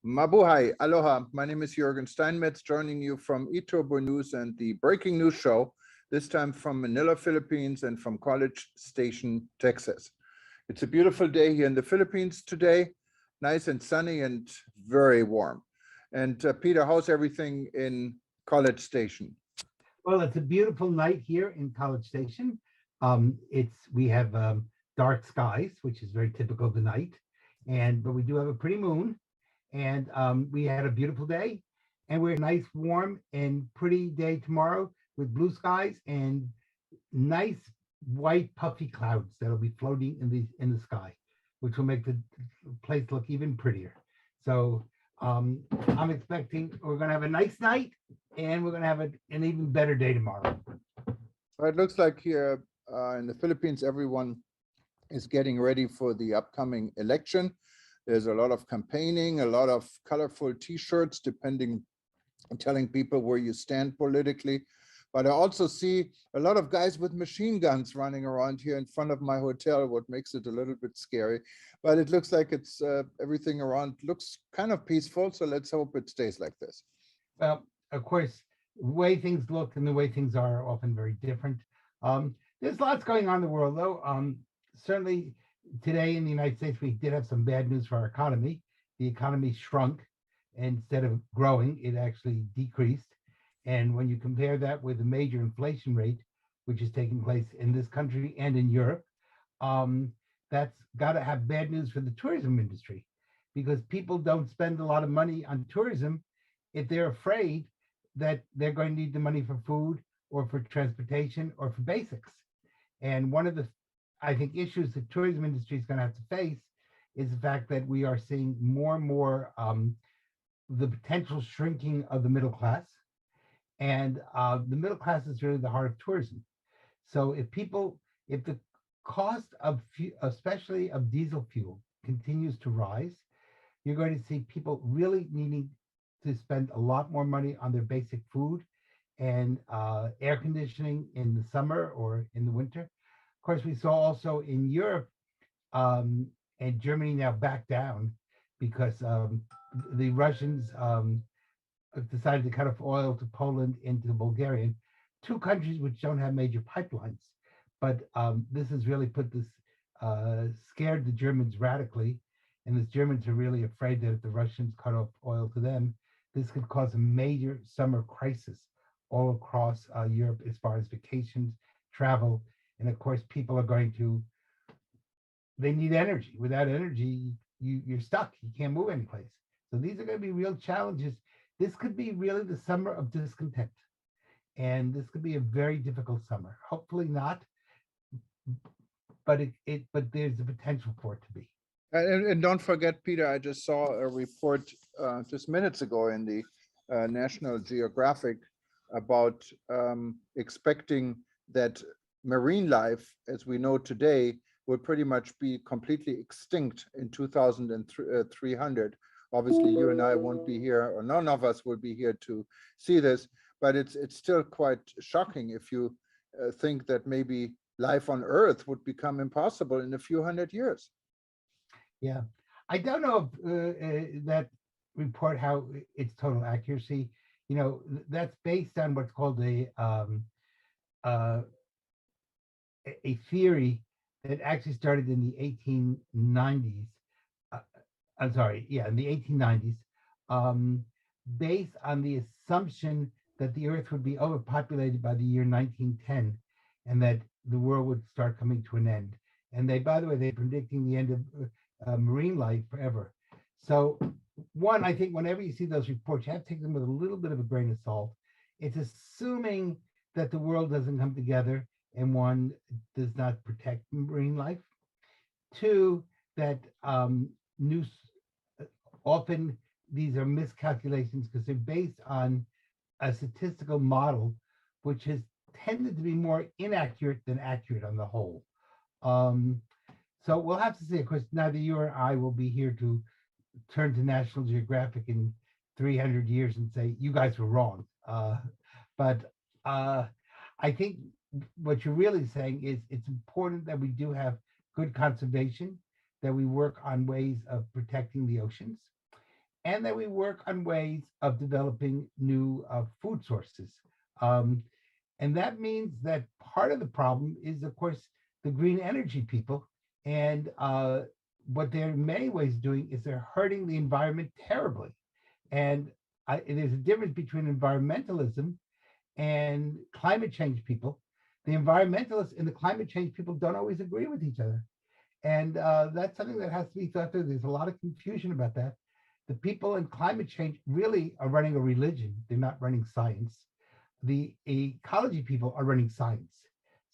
Mabuhay, aloha. My name is Jürgen Steinmetz, joining you from eTurbo News and the Breaking News Show, this time from Manila, Philippines, and from College Station, Texas. It's a beautiful day here in the Philippines today, nice and sunny and very warm. And Peter, how's everything in College Station? Well, it's a beautiful night here in College Station. We have dark skies, which is very typical of the night, but we do have a pretty moon, and we had a beautiful day, and we're nice, warm, and pretty day tomorrow with blue skies and nice white puffy clouds that'll be floating in the sky, which will make the place look even prettier. So I'm expecting we're going to have a nice night, and we're going to have an even better day tomorrow. It looks like here in the Philippines, everyone is getting ready for the upcoming election. There's a lot of campaigning, a lot of colorful T-shirts, telling people where you stand politically. But I also see a lot of guys with machine guns running around here in front of my hotel, what makes it a little bit scary. But it looks like it's everything around looks kind of peaceful. So let's hope it stays like this. Well, of course, the way things look and the way things are often very different. There's lots going on in the world, though. Certainly today in the United States, we did have some bad news for our economy. The economy shrunk. Instead of growing, it actually decreased. And when you compare that with the major inflation rate, which is taking place in this country and in Europe, that's got to have bad news for the tourism industry, because people don't spend a lot of money on tourism if they're afraid that they're going to need the money for food or for transportation or for basics. And one of the, I think, issues the tourism industry is going to have to face is the fact that we are seeing more and more the potential shrinking of the middle class. And the middle class is really the heart of tourism. So if the cost of, especially of diesel fuel, continues to rise, you're going to see people really needing to spend a lot more money on their basic food and air conditioning in the summer or in the winter. Of course, we saw also in Europe, and Germany now backed down because the Russians decided to cut off oil to Poland and to Bulgaria, two countries which don't have major pipelines. But this has really scared the Germans radically. And the Germans are really afraid that if the Russians cut off oil to them, this could cause a major summer crisis all across Europe as far as vacations, travel. And of course, people are they need energy. Without energy, you're stuck. You can't move anyplace. So these are going to be real challenges. This could be really the summer of discontent. And this could be a very difficult summer. Hopefully not, but there's the potential for it to be. And don't forget, Peter, I just saw a report just minutes ago in the National Geographic about expecting that marine life, as we know today, will pretty much be completely extinct in 2300. Obviously, you and I won't be here, or none of us will be here to see this, but it's still quite shocking if you think that maybe life on Earth would become impossible in a few hundred years. Yeah, I don't know if that report, how its total accuracy. That's based on what's called a theory that actually started in the 1890s. I'm sorry, yeah, in the 1890s, based on the assumption that the Earth would be overpopulated by the year 1910, and that the world would start coming to an end. And by the way, they're predicting the end of marine life forever. So, one, I think whenever you see those reports, you have to take them with a little bit of a grain of salt. It's assuming that the world doesn't come together and one does not protect marine life. Two, that often these are miscalculations because they're based on a statistical model which has tended to be more inaccurate than accurate on the whole. So we'll have to see. Of course, neither you or I will be here to turn to National Geographic in 300 years and say, you guys were wrong. But I think what you're really saying is it's important that we do have good conservation, that we work on ways of protecting the oceans. and that we work on ways of developing new food sources. Um, and that means that part of the problem is, of course, the green energy people. And what they're in many ways doing is they're hurting the environment terribly. And there's a difference between environmentalism and climate change people. The environmentalists and the climate change people don't always agree with each other. And that's something that has to be thought through. There's a lot of confusion about that. The people in climate change really are running a religion, they're not running science. The ecology people are running science.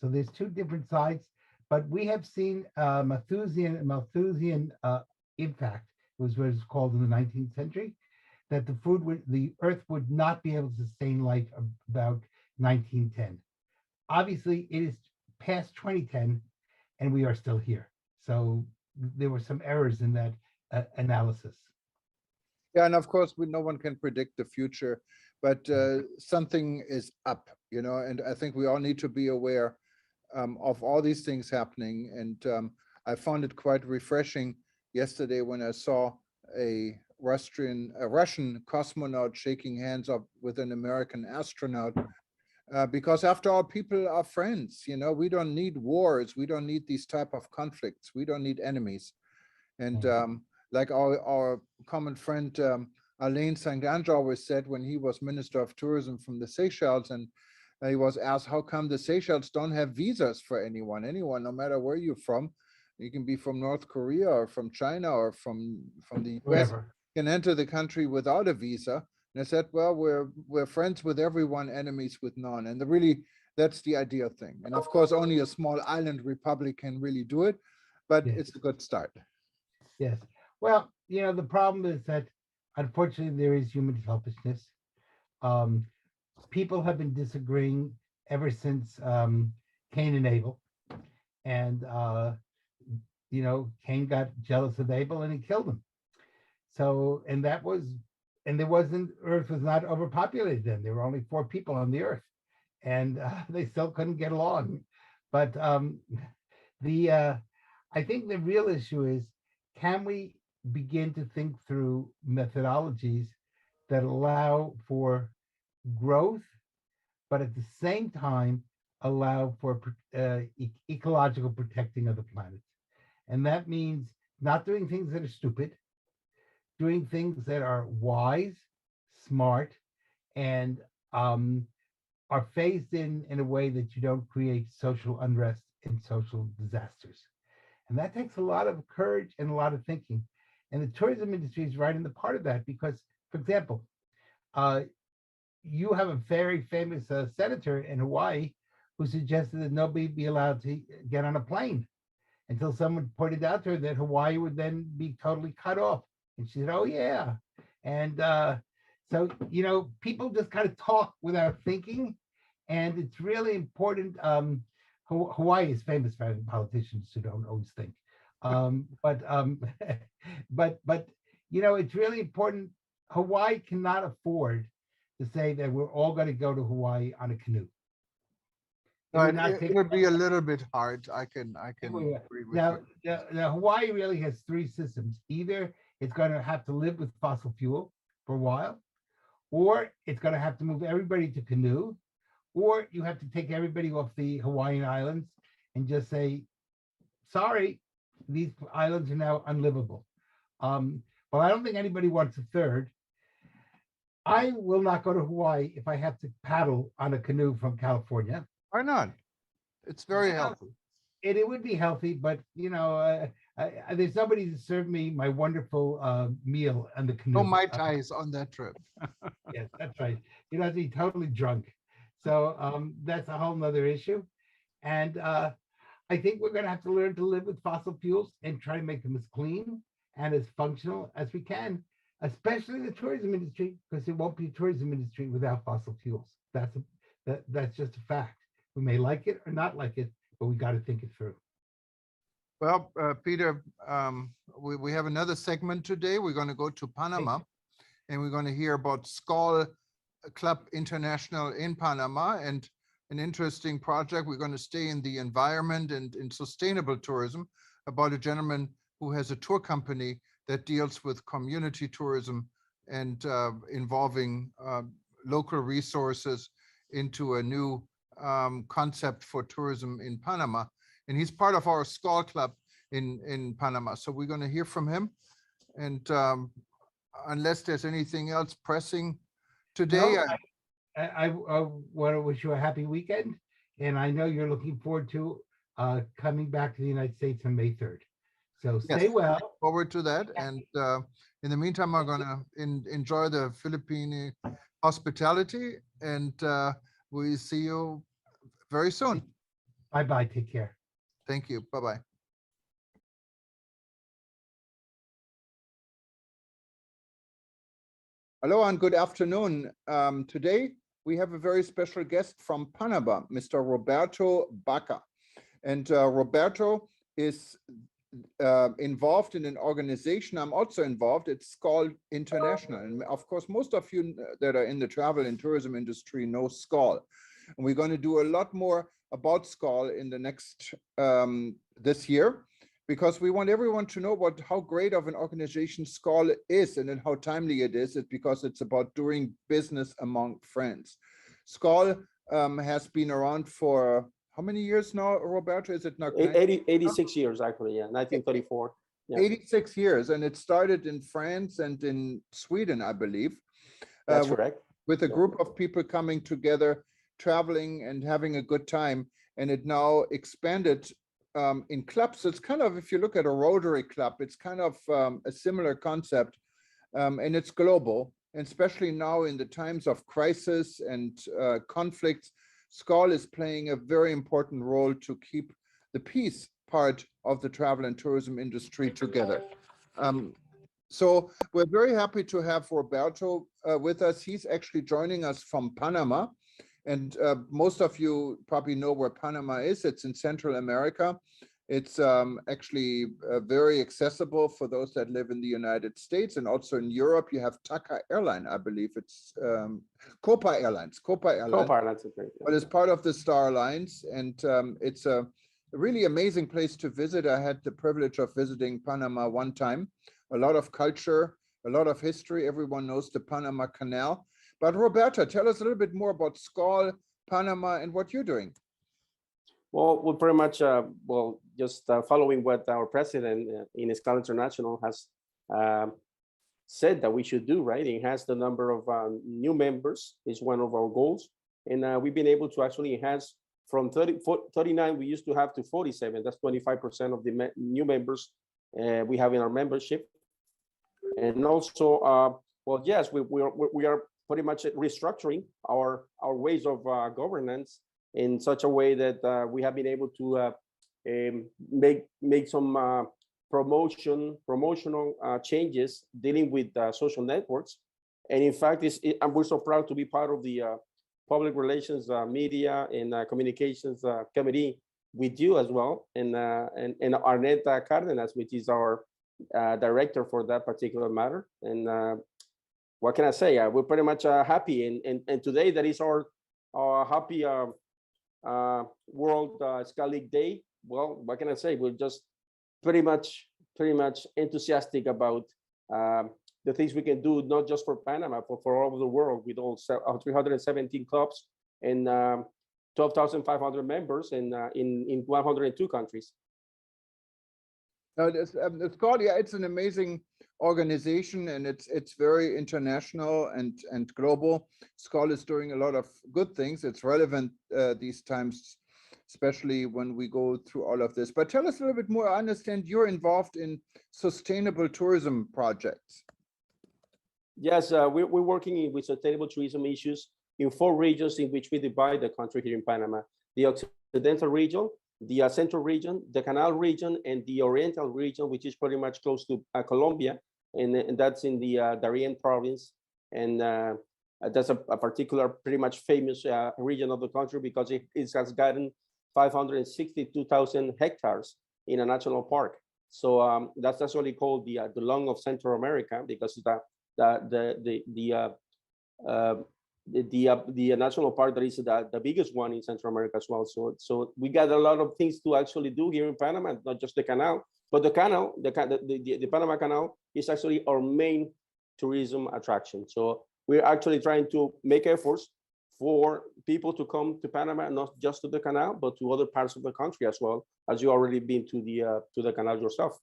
So there's two different sides, but we have seen Malthusian impact, was what it's called in the 19th century, that the earth would not be able to sustain life about 1910. Obviously, it is past 2010, and we are still here. So there were some errors in that analysis. Yeah, and of course, no one can predict the future, but something is up, and I think we all need to be aware of all these things happening. And I found it quite refreshing yesterday when I saw a Russian cosmonaut shaking hands up with an American astronaut. Because after all, people are friends. We don't need wars. We don't need these type of conflicts. We don't need enemies. And like our common friend Alain Sangange always said when he was Minister of Tourism from the Seychelles, and he was asked, how come the Seychelles don't have visas for anyone, no matter where you're from? You can be from North Korea or from China or from the US, Wherever. can enter the country without a visa. And I said, well, we're friends with everyone, enemies with none. And that's the ideal thing. And of course, only a small island republic can really do it, but Yes. it's a good start. Yes. Well, the problem is that unfortunately there is human selfishness. Um, People have been disagreeing ever since Cain and Abel. And, Cain got jealous of Abel and he killed him. So, and Earth was not overpopulated then. There were only 4 people on the Earth, and they still couldn't get along. But I think the real issue is, can we begin to think through methodologies that allow for growth, but at the same time allow for ecological protecting of the planet? And that means not doing things that are stupid, doing things that are wise, smart, and are phased in a way that you don't create social unrest and social disasters. And that takes a lot of courage and a lot of thinking. And the tourism industry is right in the part of that because, for example, you have a very famous senator in Hawaii who suggested that nobody be allowed to get on a plane until someone pointed out to her that Hawaii would then be totally cut off. And she said, oh, yeah. And so, people just kind of talk without thinking. And it's really important. Hawaii is famous for having politicians who don't always think. But it's really important. Hawaii cannot afford to say that we're all going to go to Hawaii on a canoe. It would be a little bit hard. I can agree with now, you. now, Hawaii really has 3 systems. Either it's going to have to live with fossil fuel for a while, or it's going to have to move everybody to canoe, or you have to take everybody off the Hawaiian Islands and just say, sorry, these islands are now unlivable. But I don't think anybody wants a third. I will not go to Hawaii if I have to paddle on a canoe from California. Why not? It's very healthy. It would be healthy, but there's nobody to serve me my wonderful meal on the canoe. No Mai Tais on that trip. Yes, that's right. You have to be totally drunk. So that's a whole nother issue. And I think we're going to have to learn to live with fossil fuels and try to make them as clean and as functional as we can, especially the tourism industry, because there won't be a tourism industry without fossil fuels. That's just a fact. We may like it or not like it, but we got to think it through. Well, Peter, we have another segment today. We're going to go to Panama, and we're going to hear about Skoll Club International in Panama, and an interesting project. We're going to stay in the environment and in sustainable tourism, about a gentleman who has a tour company that deals with community tourism and involving local resources into a new concept for tourism in Panama. And he's part of our SCOL club in Panama. So we're going to hear from him. And unless there's anything else pressing today, No, I want to wish you a happy weekend, and I know you're looking forward to coming back to the United States on May 3rd. So yes, stay well. forward to that. And in the meantime, I'm going to enjoy the Philippine hospitality, and we see you very soon. Bye-bye. Take care. Thank you. Bye-bye. Hello and good afternoon. Today, we have a very special guest from Panama, Mr. Roberto Baca. And Roberto is involved in an organization. I'm also involved. It's called International. And of course, most of you that are in the travel and tourism industry know SCOL. And we're going to do a lot more about SCOL in the next, this year, because we want everyone to know how great of an organization SCOL is and then how timely it is. It's because it's about doing business among friends. SCOL has been around for how many years now, Roberto? Is it not 86 years, actually, yeah, 1934. Yeah. 86 years, and it started in France and in Sweden, I believe. That's correct. With a group of people coming together, traveling and having a good time, and it now expanded in clubs. It's kind of, if you look at a Rotary Club, it's kind of a similar concept, and it's global, and especially now in the times of crisis and conflicts. SCOL is playing a very important role to keep the peace part of the travel and tourism industry together. So we're very happy to have Roberto with us. He's actually joining us from Panama. And most of you probably know where Panama is. It's in Central America. It's actually very accessible for those that live in the United States, and also in Europe. You have TACA Airline, I believe it's Copa Airlines. Copa Airlines, but it's part of the Star Alliance, and it's a really amazing place to visit. I had the privilege of visiting Panama one time. A lot of culture, a lot of history. Everyone knows the Panama Canal. But Roberto, tell us a little bit more about SCOL, Panama, and what you're doing. Well, we're pretty much, just following what our president in SCOL International has said that we should do, right? Enhance the number of new members is one of our goals. And we've been able to actually enhance from 39, we used to have to 47. That's 25% of the new members we have in our membership. And also, well, yes, we are pretty much restructuring our ways of governance in such a way that we have been able to make some promotional changes dealing with social networks. And in fact, we're so proud to be part of the public relations, media, and communications committee with you as well, and Arnetta Cardenas, which is our director for that particular matter. And what can I say? We're pretty much happy, and today that is our happy World SCOL League Day. Well, what can I say? We're just pretty much enthusiastic about the things we can do, not just for Panama, but for all over the world, with all 317 clubs and 12,500 members in 102 countries. It's called, yeah, it's an amazing organization, and it's very international and global. SCOL is doing a lot of good things. It's relevant these times, especially when we go through all of this. But tell us a little bit more. I understand you're involved in sustainable tourism projects. Yes, we're working with sustainable tourism issues in 4 regions in which we divide the country here in Panama: the Occidental region, the Central region, the Canal region, and the Oriental region, which is pretty much close to Colombia, and that's in the Darien province. And that's a particular, pretty much famous region of the country because it has gotten 562,000 hectares in a national park. So that's actually called the lung of Central America, because the national park that is the biggest one in Central America as well. So we got a lot of things to actually do here in Panama, not just the canal, but the Panama Canal is actually our main tourism attraction. So we're actually trying to make efforts for people to come to Panama, not just to the canal, but to other parts of the country as well, as you already been to the canal yourself.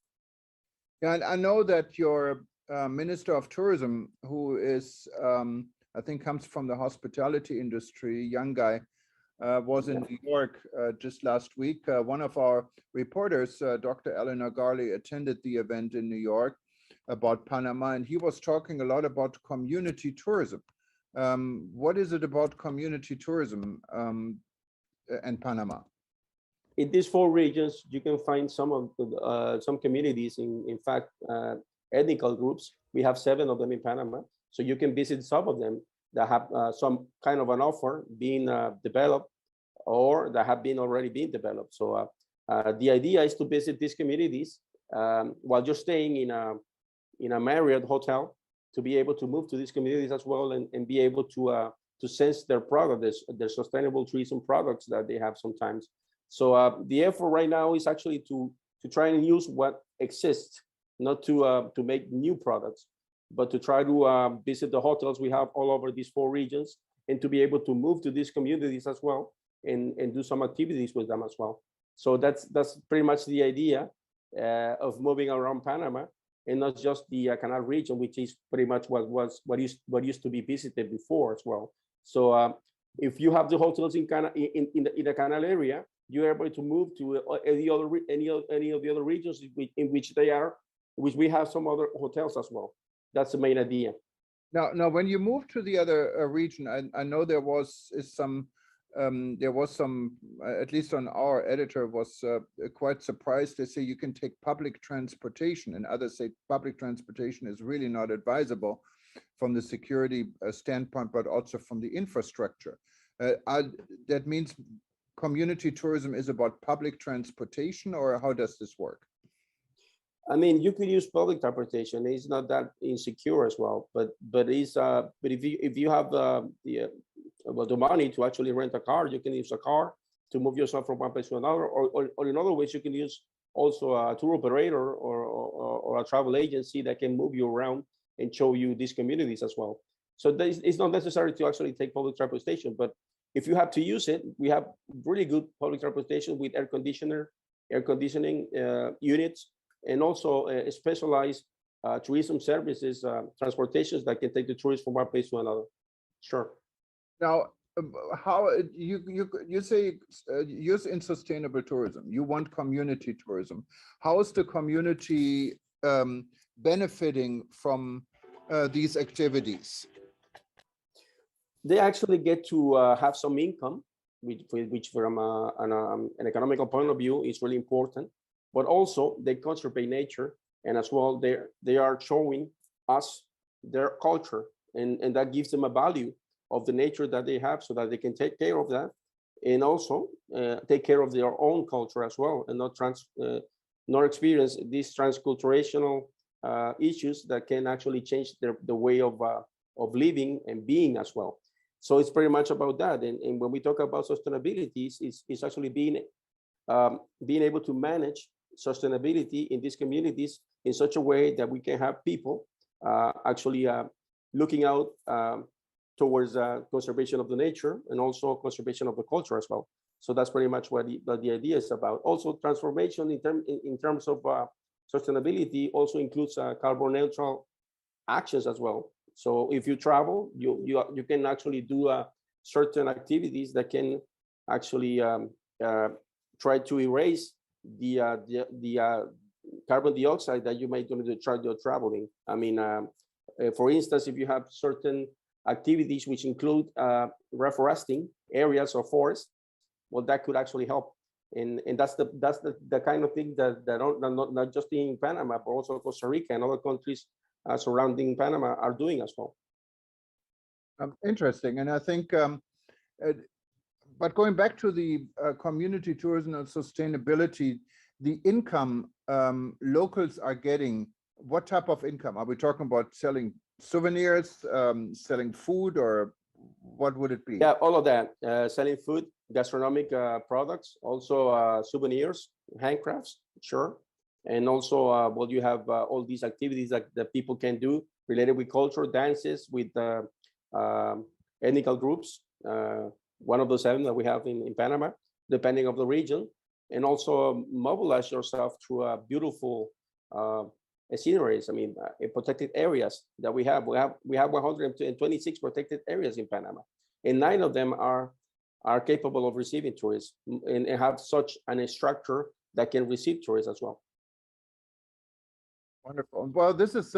Yeah, and I know that your Minister of Tourism, who is, I think, comes from the hospitality industry, young guy, was in New York just last week. One of our reporters, Dr. Eleanor Garley, attended the event in New York about Panama, and he was talking a lot about community tourism. What is it about community tourism and Panama? In these 4 regions, you can find some of some communities. In fact, ethnical groups. We have 7 of them in Panama, so you can visit some of them that have some kind of an offer being developed, or that have been already been developed. So the idea is to visit these communities while you're staying in a Marriott hotel, to be able to move to these communities as well, and be able to sense their product, their sustainable tourism products that they have sometimes. So the effort right now is actually to try and use what exists, not to make new products, but to try to visit the hotels we have all over these 4 regions, and to be able to move to these communities as well, and do some activities with them as well. So that's pretty much the idea of moving around Panama, and not just the canal region, which is pretty much what used to be visited before as well. So if you have the hotels in the canal area, you're able to move to any of the other regions in which they are, which we have some other hotels as well. That's the main idea. Now, when you move to the other region, I know there was some, at least on our editor was quite surprised. They say you can take public transportation, and others say public transportation is really not advisable from the security standpoint, but also from the infrastructure. That means community tourism is about public transportation, or how does this work? I mean, you could use public transportation. It's not that insecure as well, but if you have the money to actually rent a car, you can use a car to move yourself from one place to another, or in other ways, you can use also a tour operator or a travel agency that can move you around and show you these communities as well. So it's not necessary to actually take public transportation, but if you have to use it, we have really good public transportation with air conditioning units, and also specialized tourism services, transportations that can take the tourists from one place to another. Sure. Now, how you say use in sustainable tourism, you want community tourism. How is the community benefiting from these activities? They actually get to have some income, which from an economical point of view is really important, but also they conserve nature, and as well they are showing us their culture, and that gives them a value of the nature that they have, so that they can take care of that, and also take care of their own culture as well, and not experience these transculturational issues that can actually change the way of living and being as well. So it's pretty much about that. And when we talk about sustainability, it's actually being able to manage sustainability in these communities in such a way that we can have people actually looking out towards conservation of the nature, and also conservation of the culture as well. So that's pretty much what the idea is about. Also, transformation in terms of sustainability also includes carbon neutral actions as well. So if you travel, you can actually do certain activities that can actually try to erase the carbon dioxide that you might do during your traveling. I mean, for instance, if you have certain activities which include reforesting areas or forests, well, that could actually help. And that's the kind of thing that not just in Panama, but also Costa Rica and other countries surrounding Panama are doing as well. Interesting. And I think, but going back to the community tourism and sustainability, the income locals are getting, what type of income? Are we talking about selling souvenirs, selling food, or what would it be? Yeah, all of that. Selling food, gastronomic products, also souvenirs, handcrafts, sure. And also, well, you have all these activities that people can do related with culture, dances, with ethnic groups. One of those 7 that we have in Panama, depending on the region, and also mobilize yourself through beautiful sceneries. I mean, protected areas that we have. We have 126 protected areas in Panama, and 9 of them are capable of receiving tourists and have such a structure that can receive tourists as well. Wonderful. Well, this is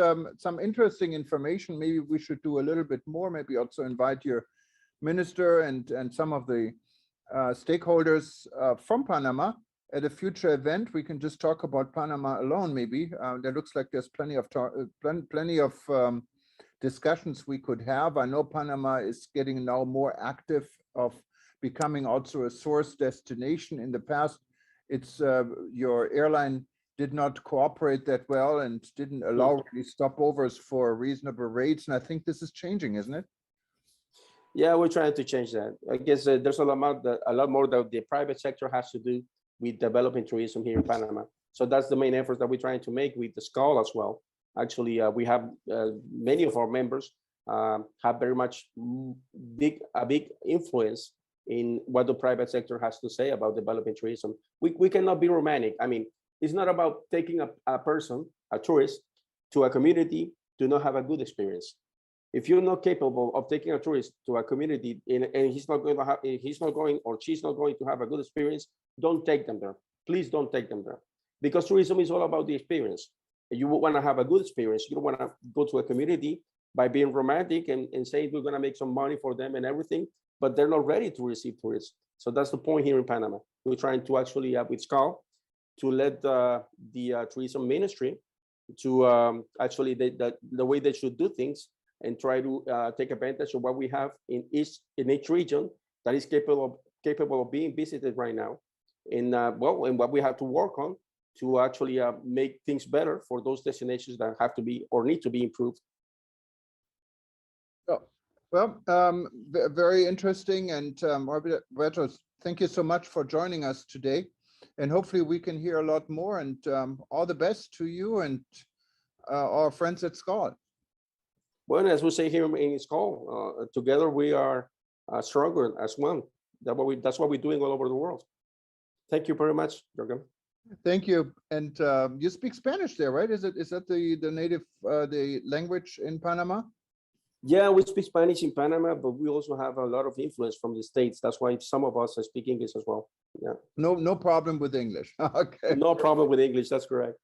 some interesting information. Maybe we should do a little bit more. Maybe also invite your minister and some of the stakeholders from Panama at a future event. We can just talk about Panama alone. Maybe there looks like there's plenty of discussions we could have. I know Panama is getting now more active of becoming also a source destination. In the past, it's your airline did not cooperate that well and didn't allow really stopovers for reasonable rates. And I think this is changing, isn't it? Yeah, we're trying to change that. I guess there's a lot more that the private sector has to do with developing tourism here in Panama. So that's the main effort that we're trying to make with the SCAL as well. Actually, we have many of our members have very much a big influence in what the private sector has to say about developing tourism. We cannot be romantic. I mean, it's not about taking a person, a tourist, to a community to not have a good experience. If you're not capable of taking a tourist to a community and he's not going or she's not going to have a good experience, don't take them there. Please don't take them there, because tourism is all about the experience. You want to have a good experience. You don't want to go to a community by being romantic and saying we're going to make some money for them and everything, but they're not ready to receive tourists. So that's the point here in Panama. We're trying to actually, with SCAL, to let the tourism ministry to actually the way they should do things, and try to take advantage of what we have in each region that is capable of being visited right now, and and what we have to work on to actually make things better for those destinations that have to be or need to be improved. Oh, well, very interesting. And Roberto, thank you so much for joining us today. And hopefully we can hear a lot more. And all the best to you and our friends at SCAL. Well, as we say here in SCAL, together we are stronger as one. That's what we're doing all over the world. Thank you very much, Jorgen. Thank you. And you speak Spanish there, right? Is that the native the language in Panama? Yeah, we speak Spanish in Panama, but we also have a lot of influence from the States. That's why some of us are speaking English as well. Yeah. No problem with English. Okay. No problem with English. That's correct.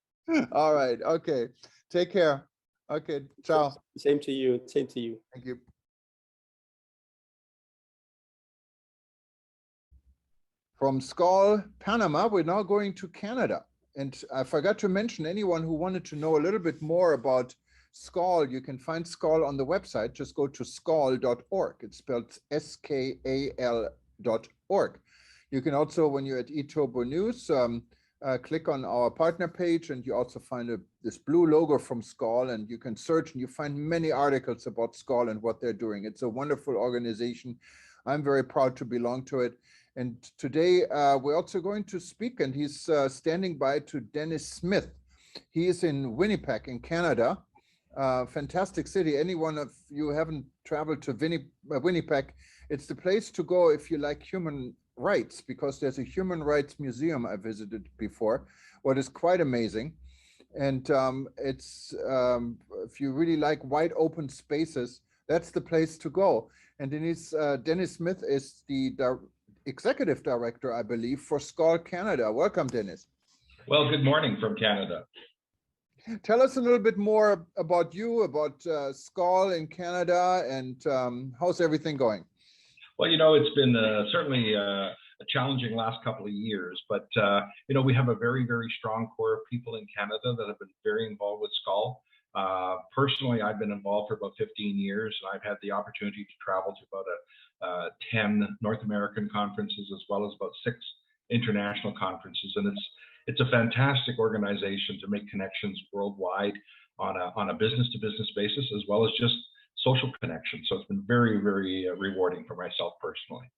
All right. Okay. Take care. Okay. Ciao. Same to you. Same to you. Thank you. From SCAL, Panama, we're now going to Canada. And I forgot to mention, anyone who wanted to know a little bit more about SCAL, you can find SCAL on the website. Just go to scal.org. It's spelled SKAL.org. You can also, when you're at eTurbo News, click on our partner page, and you also find this blue logo from SCAL, and you can search and you find many articles about SCAL and what they're doing. It's a wonderful organization. I'm very proud to belong to it. And today we're also going to speak, and he's standing by to Dennis Smith. He is in Winnipeg in Canada. Fantastic city. Anyone of you haven't traveled to Winnipeg, it's the place to go if you like human rights, because there's a human rights museum I visited before, what is quite amazing. And it's if you really like wide open spaces, that's the place to go. And Dennis Smith is the executive director, I believe, for SCAL Canada. Welcome, Dennis. Well, good morning from Canada. Tell us a little bit more about you, about SCAL in Canada, and how's everything going? Well, it's been certainly a challenging last couple of years, but we have a very, very strong core of people in Canada that have been very involved with SCAL. Personally, I've been involved for about 15 years, and I've had the opportunity to travel to about 10 North American conferences, as well as about 6 international conferences. And it's a fantastic organization to make connections worldwide on a business-to-business basis, as well as just social connections. So it's been very, very rewarding for myself personally.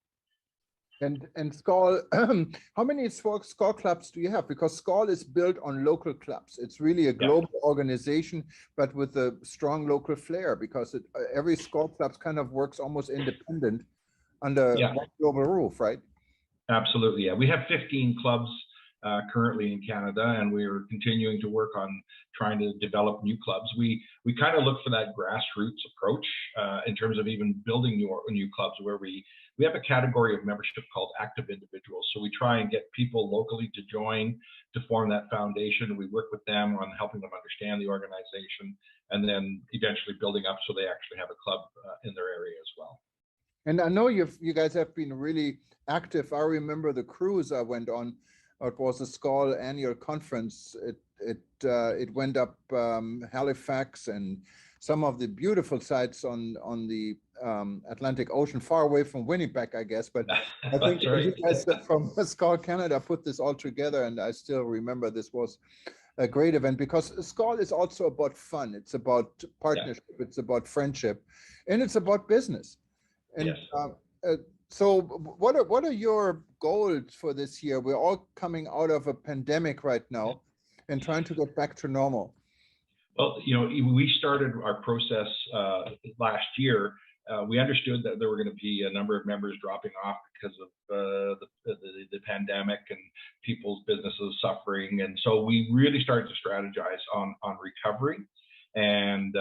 And Skull, how many Skull clubs do you have? Because Skull is built on local clubs. It's really a global organization, but with a strong local flair, because every Skull club kind of works almost independent under one global roof, right? Absolutely, yeah. We have 15 clubs currently in Canada, and we're continuing to work on trying to develop new clubs. We kind of look for that grassroots approach in terms of even building new clubs, where we have a category of membership called active individuals. So we try and get people locally to join to form that foundation. We work with them on helping them understand the organization, and then eventually building up so they actually have a club in their area as well. And I know you guys have been really active. I remember the cruise I went on. It was a Skull annual conference. It went up Halifax and some of the beautiful sites on the Atlantic Ocean, far away from Winnipeg, I guess. But I think you guys from Skull Canada put this all together, and I still remember this was a great event, because Skull is also about fun. It's about partnership. It's about friendship, and it's about business. And so what are your goals for this year? We're all coming out of a pandemic right now and trying to get back to normal. Well, we started our process last year. We understood that there were going to be a number of members dropping off because of the pandemic and people's businesses suffering. And so we really started to strategize on recovery. And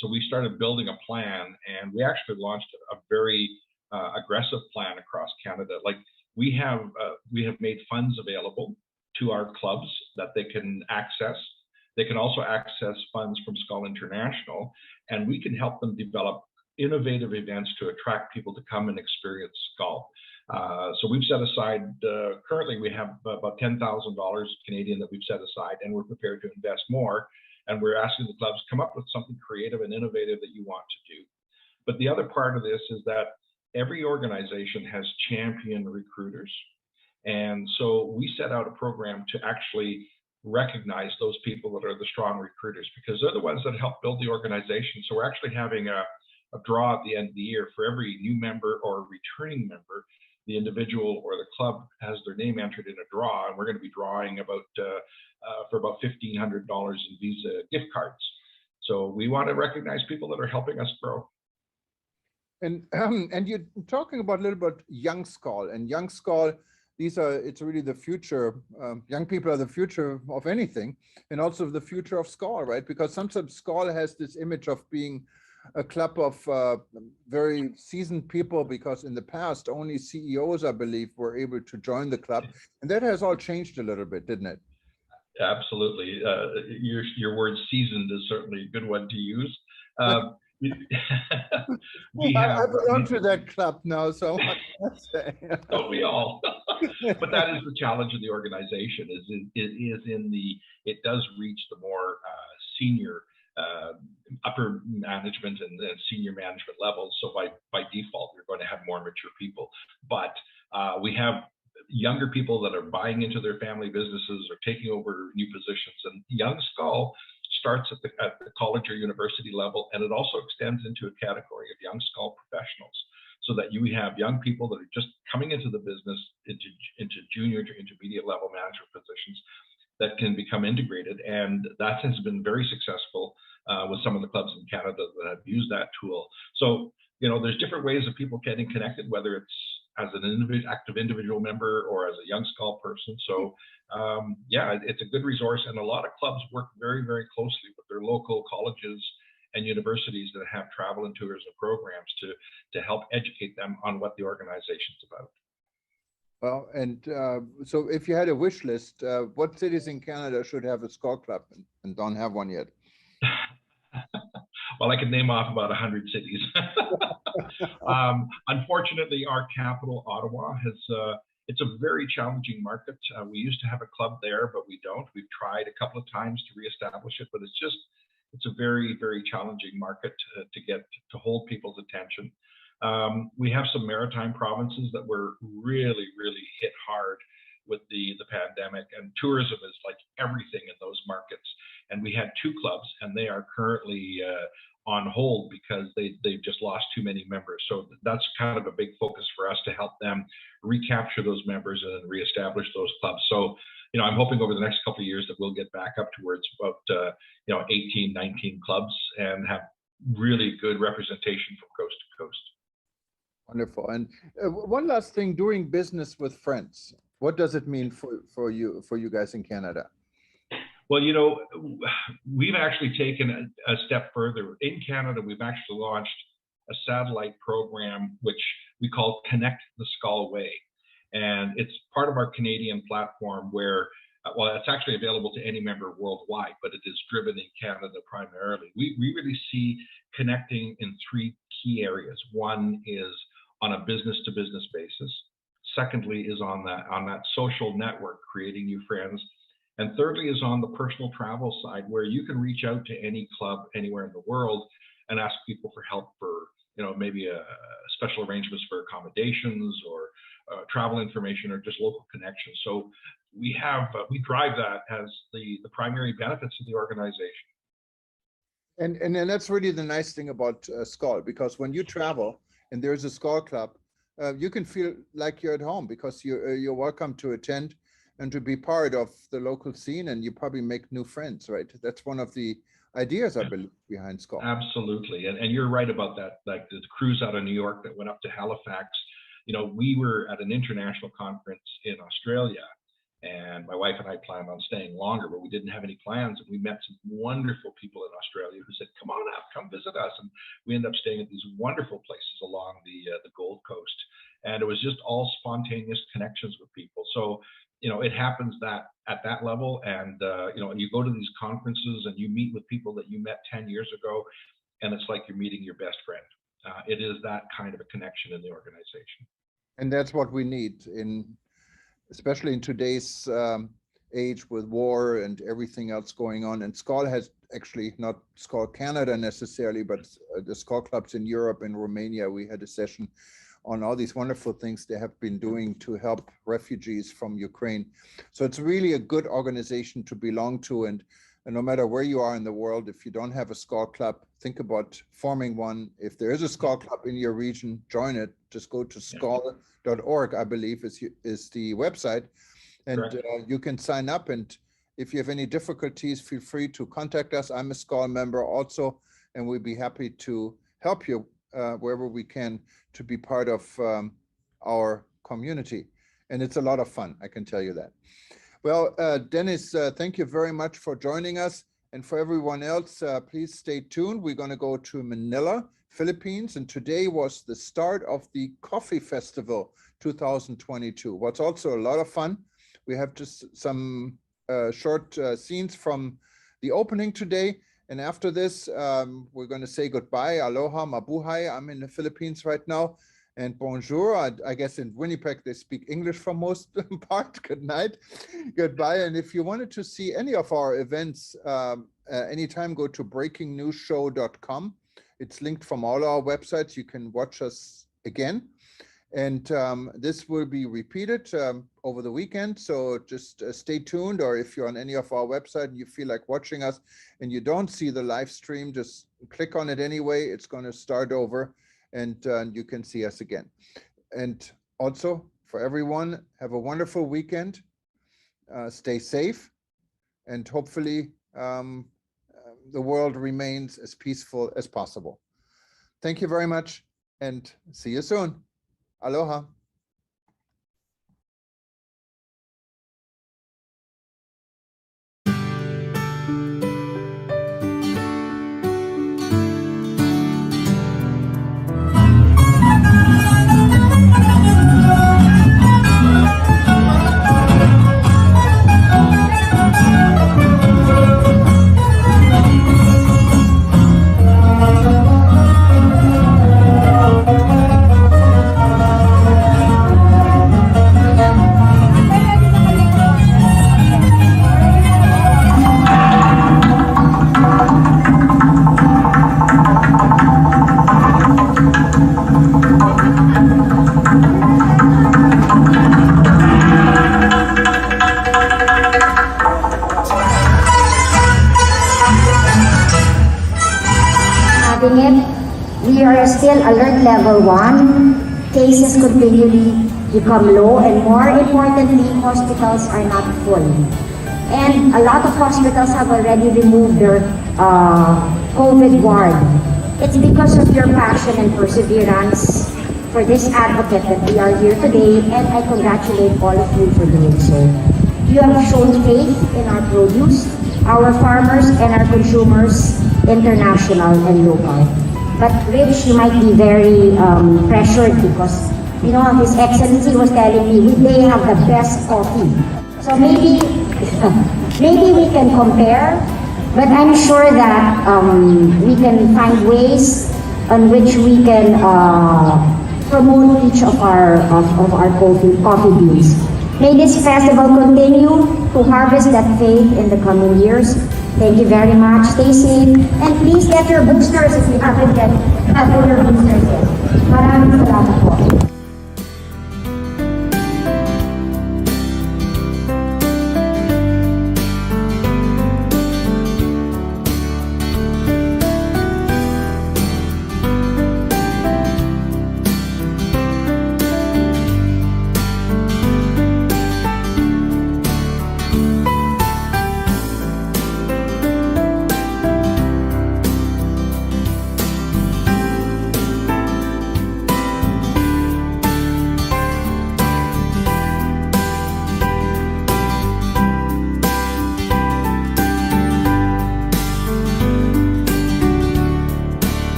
so we started building a plan, and we actually launched a very aggressive plan across Canada. Like we have made funds available to our clubs that they can access. They can also access funds from Skull International, and we can help them develop innovative events to attract people to come and experience Skull. So we've set aside, currently we have about $10,000 Canadian that we've set aside, and we're prepared to invest more. And we're asking the clubs, come up with something creative and innovative that you want to do. But the other part of this is that every organization has champion recruiters. And so we set out a program to actually recognize those people that are the strong recruiters, because they're the ones that help build the organization. So we're actually having a draw at the end of the year for every new member or returning member. The individual or the club has their name entered in a draw, and we're going to be drawing about for about $1,500 in Visa gift cards. So we want to recognize people that are helping us grow. And you're talking about a little bit Young Skull, and Young Skull, it's really the future. Young people are the future of anything, and also the future of Skull, right? Because sometimes Skull has this image of being a club of very seasoned people, because in the past only CEOs, I believe, were able to join the club, and that has all changed a little bit, didn't it? Absolutely. Your word "seasoned" is certainly a good one to use. I belong to that club now, so what can I say? Don't we all? But that is the challenge of the organization. It does reach the more senior, upper management and senior management levels. So by default, you're going to have more mature people. But we have younger people that are buying into their family businesses or taking over new positions. And Young Skull starts at the college or university level, and it also extends into a category of Young Skull professionals, so that you have young people that are just coming into the business, into junior to intermediate level management positions that can become integrated. And that has been very successful with some of the clubs in Canada that have used that tool. So, there's different ways of people getting connected, whether it's as an active individual member or as a Young Skull person. So it's a good resource, and a lot of clubs work very, very closely with their local colleges and universities that have travel and tourism programs to help educate them on what the organization's about. Well, and so if you had a wish list, what cities in Canada should have a Skull club and don't have one yet? Well, I could name off about 100 cities. Unfortunately, our capital, Ottawa, it's a very challenging market. We used to have a club there, but we don't. We've tried a couple of times to reestablish it, but it's a very, very challenging market to hold people's attention. We have some maritime provinces that were really, really hit hard with the pandemic, and tourism is like everything in those markets. And we had 2 clubs, and they are currently on hold because they've just lost too many members. So that's kind of a big focus for us to help them recapture those members and then reestablish those clubs. So, I'm hoping over the next couple of years that we'll get back up towards about, 18, 19 clubs and have really good representation from coast to coast. Wonderful. And one last thing, doing business with friends, what does it mean for you guys in Canada? Well, we've actually taken a step further. In Canada, we've actually launched a satellite program, which we call Connect the Skull Way. And it's part of our Canadian platform where, it's actually available to any member worldwide, but it is driven in Canada primarily. We really see connecting in three key areas. One is on a business-to-business basis. Secondly is on that social network, creating new friends. And thirdly is on the personal travel side, where you can reach out to any club anywhere in the world and ask people for help for, maybe a special arrangements for accommodations or travel information or just local connections. So we drive that as the primary benefits of the organization. And that's really the nice thing about Skull, because when you travel and there's a Skull club, you can feel like you're at home because you're welcome to attend and to be part of the local scene, and you probably make new friends, right? That's one of the ideas, I believe, behind Skull. Absolutely, and you're right about that. Like the cruise out of New York that went up to Halifax, we were at an international conference in Australia, and my wife and I planned on staying longer, but we didn't have any plans, and we met some wonderful people in Australia who said, "Come on up, come visit us," and we ended up staying at these wonderful places along the Gold Coast, and it was just all spontaneous connections with people. So it happens that at that level, and you go to these conferences and you meet with people that you met 10 years ago, and it's like you're meeting your best friend. It is that kind of a connection in the organization. And that's what we need, especially in today's age with war and everything else going on. And Skull has actually, not Skull Canada necessarily, but the Skull clubs in Europe and Romania, we had a session on all these wonderful things they have been doing to help refugees from Ukraine. So it's really a good organization to belong to. And no matter where you are in the world, if you don't have a Skull club, think about forming one. If there is a Skull club in your region, join it. Just go to skull.org, I believe is the website. And you can sign up. And if you have any difficulties, feel free to contact us. I'm a Skull member also, and we'd be happy to help you wherever we can to be part of our community. And it's a lot of fun, I can tell you that. Well, Dennis, thank you very much for joining us. And for everyone else, please stay tuned. We're going to go to Manila, Philippines. And today was the start of the Coffee Festival 2022. What's also a lot of fun. We have just some short scenes from the opening today. And after this, we're going to say goodbye. Aloha, mabuhay. I'm in the Philippines right now. And bonjour. I guess in Winnipeg, they speak English for most part. Good night. Goodbye. And if you wanted to see any of our events, anytime, go to breakingnewsshow.com. It's linked from all our websites. You can watch us again. And this will be repeated over the weekend. So just stay tuned, or if you're on any of our website and you feel like watching us and you don't see the live stream, just click on it anyway. It's going to start over and you can see us again. And also for everyone, have a wonderful weekend. Stay safe, and hopefully the world remains as peaceful as possible. Thank you very much, and see you soon. Aloha. having it. We are still alert level 1. Cases continually become low, and more importantly, hospitals are not full. And a lot of hospitals have already removed their COVID ward. It's because of your passion and perseverance for this advocate that we are here today, and I congratulate all of you for doing so. You have shown faith in our produce, our farmers, and our consumers, international and local. But Rich, you might be very pressured because, you know, His Excellency was telling me they have the best coffee. So maybe, maybe we can compare, but I'm sure that we can find ways on which we can promote each of our coffee beans. May this festival continue to harvest that faith in the coming years. Thank you very much. Stay safe, and please get your boosters if you haven't gotten your boosters yet. Maraming salamat po.